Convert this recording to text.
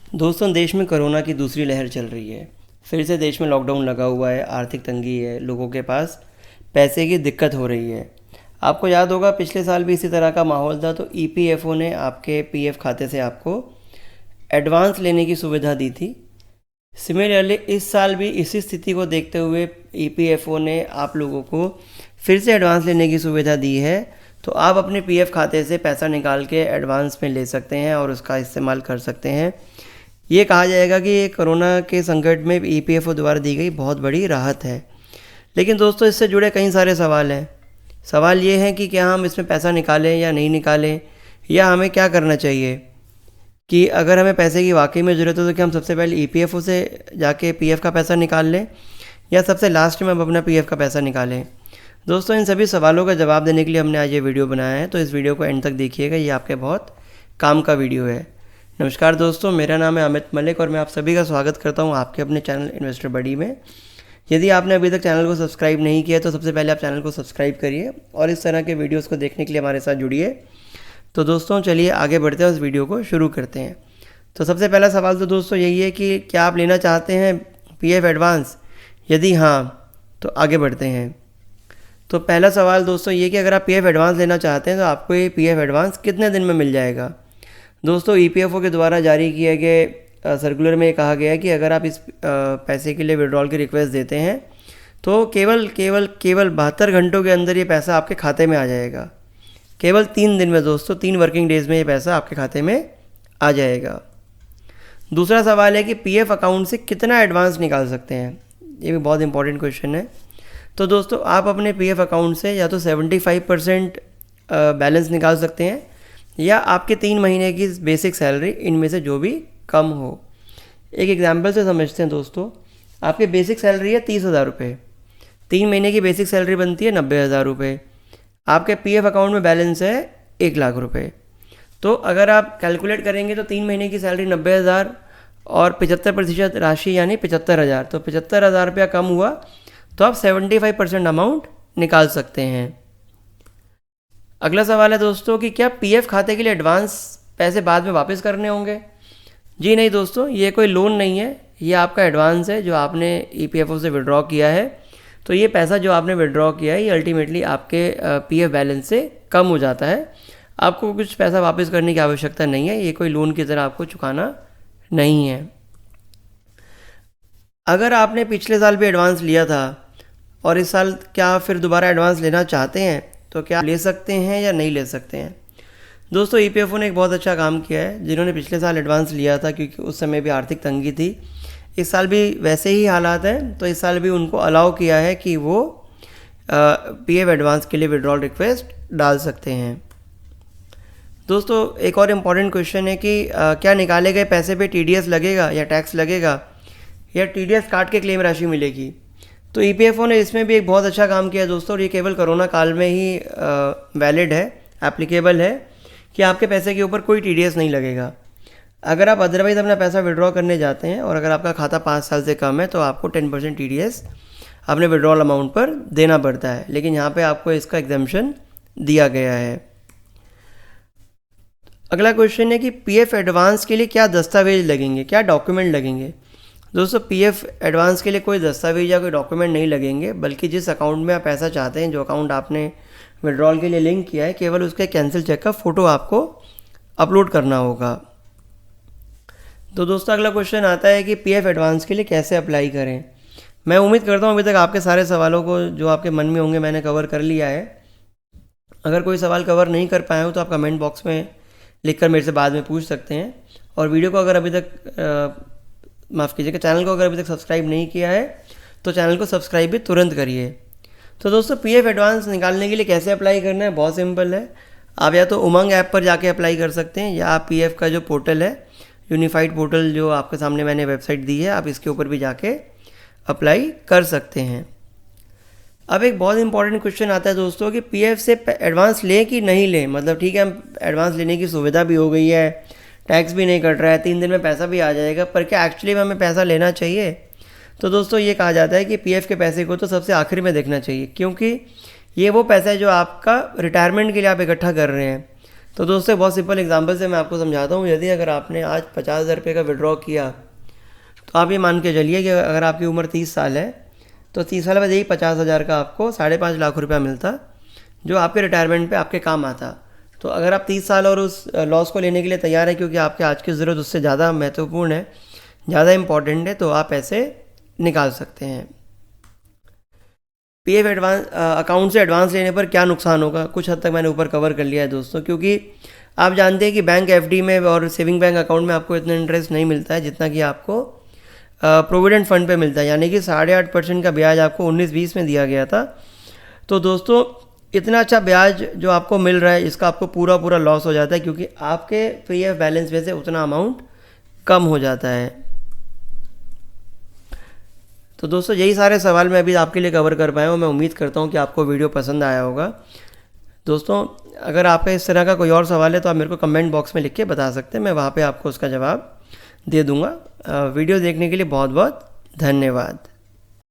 दोस्तों, देश में कोरोना की दूसरी लहर चल रही है। फिर से देश में लॉकडाउन लगा हुआ है, आर्थिक तंगी है, लोगों के पास पैसे की दिक्कत हो रही है। आपको याद होगा पिछले साल भी इसी तरह का माहौल था, तो ईपीएफओ ने आपके पीएफ खाते से आपको एडवांस लेने की सुविधा दी थी। सिमिलरली इस साल भी इसी स्थिति को देखते हुए ईपीएफओ ने आप लोगों को फिर से एडवांस लेने की सुविधा दी है। तो आप अपने पीएफ खाते से पैसा निकाल के एडवांस में ले सकते हैं और उसका इस्तेमाल कर सकते हैं। ये कहा जाएगा कि ये कोरोना के संकट में ईपीएफओ द्वारा दी गई बहुत बड़ी राहत है। लेकिन दोस्तों, इससे जुड़े कई सारे सवाल हैं। सवाल ये है कि क्या हम इसमें पैसा निकालें या नहीं निकालें, या हमें क्या करना चाहिए कि अगर हमें पैसे की वाकई में ज़रूरत हो तो क्या हम सबसे पहले ईपीएफओ से जाके पीएफ का पैसा निकाल लें, या सबसे लास्ट में हम अपना पीएफ का पैसा निकालें। दोस्तों, इन सभी सवालों का जवाब देने के लिए हमने आज ये वीडियो बनाया है, तो इस वीडियो को एंड तक देखिएगा। ये आपके बहुत काम का वीडियो है। नमस्कार दोस्तों, मेरा नाम है अमित मलिक और मैं आप सभी का स्वागत करता हूं आपके अपने चैनल इन्वेस्टर बडी में। यदि आपने अभी तक चैनल को सब्सक्राइब नहीं किया तो सबसे पहले आप चैनल को सब्सक्राइब करिए और इस तरह के वीडियोस को देखने के लिए हमारे साथ जुड़िए। तो दोस्तों, चलिए आगे बढ़ते हैं, उस वीडियो को शुरू करते हैं। तो सबसे पहला सवाल तो दोस्तों यही है कि क्या आप लेना चाहते हैं पीएफ एडवांस? यदि हाँ, तो आगे बढ़ते हैं। तो पहला सवाल दोस्तों ये कि अगर आप पीएफ एडवांस लेना चाहते हैं तो आपको ये पीएफ एडवांस कितने दिन में मिल जाएगा? दोस्तों, ईपीएफओ के द्वारा जारी किए गए सर्कुलर में कहा गया है कि अगर आप इस पैसे के लिए विड्रॉल की रिक्वेस्ट देते हैं तो केवल 72 घंटों के अंदर ये पैसा आपके खाते में आ जाएगा। केवल 3 दिन में दोस्तों, 3 वर्किंग डेज़ में ये पैसा आपके खाते में आ जाएगा। दूसरा सवाल है कि पीएफ अकाउंट से कितना एडवांस निकाल सकते हैं? ये भी बहुत इंपॉर्टेंट क्वेश्चन है। तो दोस्तों, आप अपने पीएफ अकाउंट से या तो 75% बैलेंस निकाल सकते हैं, या आपके 3 महीने की बेसिक सैलरी, इनमें से जो भी कम हो। एक एग्जांपल से समझते हैं दोस्तों। आपकी बेसिक सैलरी है 30,000 रुपये, 3 महीने की बेसिक सैलरी बनती है 90,000 रुपये। आपके पीएफ अकाउंट में बैलेंस है 1,00,000 रुपये। तो अगर आप कैलकुलेट करेंगे तो 3 महीने की सैलरी 90,000 और 75% राशि यानी 75,000, तो 75,000 रुपया कम हुआ तो आप 75% अमाउंट निकाल सकते हैं। अगला सवाल है दोस्तों कि क्या पीएफ खाते के लिए एडवांस पैसे बाद में वापस करने होंगे? जी नहीं दोस्तों, ये कोई लोन नहीं है, ये आपका एडवांस है जो आपने ईपीएफओ से विड्रॉ किया है। तो ये पैसा जो आपने विड्रॉ किया है ये अल्टीमेटली आपके पीएफ बैलेंस से कम हो जाता है। आपको कुछ पैसा वापस करने की आवश्यकता नहीं है, ये कोई लोन की तरह आपको चुकाना नहीं है। अगर आपने पिछले साल भी एडवांस लिया था और इस साल क्या फिर दोबारा एडवांस लेना चाहते हैं तो क्या ले सकते हैं या नहीं ले सकते हैं? दोस्तों, ईपीएफओ ने एक बहुत अच्छा काम किया है। जिन्होंने पिछले साल एडवांस लिया था, क्योंकि उस समय भी आर्थिक तंगी थी, इस साल भी वैसे ही हालात हैं, तो इस साल भी उनको अलाउ किया है कि वो पीएफ एडवांस के लिए विड्रॉल रिक्वेस्ट डाल सकते हैं। दोस्तों, एक और इम्पॉर्टेंट क्वेश्चन है कि क्या निकाले गए पैसे पे टीडीएस लगेगा या टैक्स लगेगा, या टीडीएस काट के क्लेम राशि मिलेगी? तो ईपीएफओ ने इसमें भी एक बहुत अच्छा काम किया है दोस्तों, और ये केवल कोरोना काल में ही वैलिड है, एप्लीकेबल है कि आपके पैसे के ऊपर कोई टीडीएस नहीं लगेगा। अगर आप अदरवाइज़ अपना पैसा विड्रॉ करने जाते हैं और अगर आपका खाता 5 साल से कम है तो आपको 10% टीडीएस अपने विड्रॉल अमाउंट पर देना पड़ता है, लेकिन यहाँ पे आपको इसका एग्जम्पशन दिया गया है। अगला क्वेश्चन है कि पीएफ एडवांस के लिए क्या दस्तावेज लगेंगे, क्या डॉक्यूमेंट लगेंगे? दोस्तों, पीएफ एडवांस के लिए कोई दस्तावेज या कोई डॉक्यूमेंट नहीं लगेंगे, बल्कि जिस अकाउंट में आप पैसा चाहते हैं, जो अकाउंट आपने विड्रॉल के लिए लिंक किया है, केवल उसके कैंसिल चेक का फ़ोटो आपको अपलोड करना होगा। तो दोस्तों, अगला क्वेश्चन आता है कि पीएफ एडवांस के लिए कैसे अप्लाई करें। मैं उम्मीद करता हूँ अभी तक आपके सारे सवालों को जो आपके मन में होंगे मैंने कवर कर लिया है। अगर कोई सवाल कवर नहीं कर पाया हो तो आप कमेंट बॉक्स में लिखकर मेरे से बाद में पूछ सकते हैं। और वीडियो को अगर अभी तक माफ़ कीजिएगा, चैनल को अगर अभी तक सब्सक्राइब नहीं किया है तो चैनल को सब्सक्राइब भी तुरंत करिए। तो दोस्तों, पीएफ एडवांस निकालने के लिए कैसे अप्लाई करना है, बहुत सिंपल है। आप या तो उमंग ऐप पर जाके अप्लाई कर सकते हैं, या आप पीएफ का जो पोर्टल है, यूनिफाइड पोर्टल जो आपके सामने मैंने वेबसाइट दी है, आप इसके ऊपर भी जाके अप्लाई कर सकते हैं। अब एक बहुत इंपॉर्टेंट क्वेश्चन आता है दोस्तों कि पीएफ से एडवांस लें कि नहीं लें। मतलब ठीक है, हम एडवांस लेने की सुविधा भी हो गई है, टैक्स भी नहीं कट रहा है, 3 दिन में पैसा भी आ जाएगा, पर क्या एक्चुअली में हमें पैसा लेना चाहिए? तो दोस्तों, ये कहा जाता है कि पीएफ के पैसे को तो सबसे आखिर में देखना चाहिए, क्योंकि ये वो पैसा है जो आपका रिटायरमेंट के लिए आप इकट्ठा कर रहे हैं। तो दोस्तों बहुत सिंपल एग्जांपल से मैं आपको समझाता हूँ। यदि अगर आपने आज 50,000 रुपये का विड्रॉ किया, तो आप ये मान के चलिए कि अगर आपकी उम्र 30 साल है तो 30 साल बाद यही 50,000 का आपको 5.5 लाख रुपया मिलता, जो आपके रिटायरमेंट पे आपके काम आता। तो अगर आप 30 साल और उस लॉस को लेने के लिए तैयार है, क्योंकि आपके आज की ज़रूरत उससे ज़्यादा महत्वपूर्ण है, ज़्यादा इम्पॉर्टेंट है, तो आप पैसे निकाल सकते हैं। पीएफ एडवांस अकाउंट से एडवांस लेने पर क्या नुकसान होगा, कुछ हद तक मैंने ऊपर कवर कर लिया है दोस्तों। क्योंकि आप जानते हैं कि बैंक एफडी में और सेविंग बैंक अकाउंट में आपको इतना इंटरेस्ट नहीं मिलता है जितना कि आपको प्रोविडेंट फंड पे मिलता है, यानी कि 8.5% का ब्याज आपको 19-20 में दिया गया था। तो दोस्तों इतना अच्छा ब्याज जो आपको मिल रहा है, इसका आपको पूरा लॉस हो जाता है, क्योंकि आपके पीएफ बैलेंस में से उतना अमाउंट कम हो जाता है। तो दोस्तों यही सारे सवाल मैं अभी आपके लिए कवर कर पाया हूँ। मैं उम्मीद करता हूँ कि आपको वीडियो पसंद आया होगा। दोस्तों अगर आपका इस तरह का कोई और सवाल है तो आप मेरे को कमेंट बॉक्स में लिख के बता सकते हैं, मैं वहाँ पे आपको उसका जवाब दे दूँगा। वीडियो देखने के लिए बहुत बहुत धन्यवाद।